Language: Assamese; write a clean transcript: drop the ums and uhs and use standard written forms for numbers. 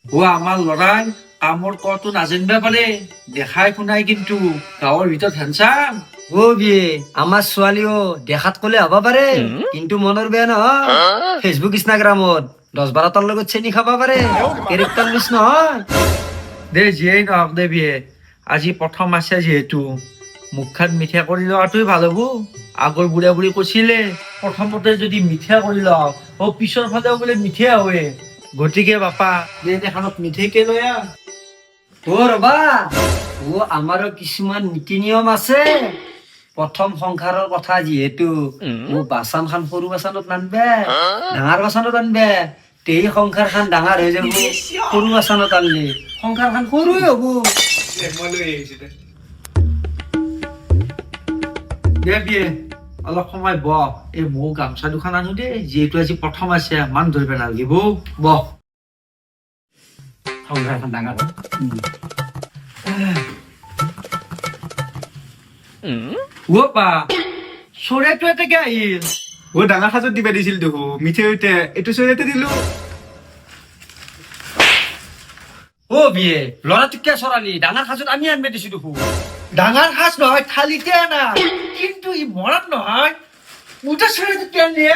ও আমাৰ লড়াই কামৰ কত নাজানিবা পাৰে দেখাই শুনাই কিন্তু গাঁৱৰ ভিতৰত হেনচাম ও বিয়ে আমাৰ ছোৱালীও দেখাত কলে হবা পারে কিন্তু মনের বেয়া নহয় ফেসবুক ইনষ্টাগ্রামত 10-12টার লগত চেনি খাবা পারে ক্যারেক্টার লুজ নহয় দে যিয়েই নহওক দে বিয়ে আজি প্ৰথম আছে যিহেতু মুখ খাত মিঠা কৰি লোৱাটোৱে ভাল হ'ব আগৰ বুঢ়া বুঢ়ী কৈছিলে প্ৰথমতে যদি মিঠা কৰি লওঁ ও পিছৰ ফালেও বোলে মিঠা হয় গতিকে বাপা যে এখনত মিঠাইকে লৈ আহ ও ৰবা ও আমাৰও কিছুমান নীতি নিয়ম আছে প্ৰথম সংসাৰৰ কথা যিহেতু ও বাচন খান সৰু বাচনত নানবে ডাঙৰ বাচনত আনবে তেই সংসাৰ খান ডাঙৰ হৈ যাব সৰু বাচনত আনলি সংসাৰ খান সৰুই হব দে বিয়ে অলপ সময় বহ এই মৌ গামোচা দুখন আনো দেই যিহেতু আজি প্ৰথম আছে মান ধৰিব নালাগিব বহ সংসাৰ খান ডাঙৰ হ'ব ও পা চৰাইটো এটাকে আহিল ও ডাঙৰ সাজত দিবা দিছিল দেখো মিঠে উঠে এইটো চৰিয়াতে দিলো ও বিয়ে ল'ৰাটোক কিয় চৰালি ডাঙৰ সাজত আমি আনবে দিছো দেখো ডাঙৰ সাজ নহয় থালিতে আনা কিন্তু ই মৰাত নহয় মোটা চৰাইটো কেন দিয়ে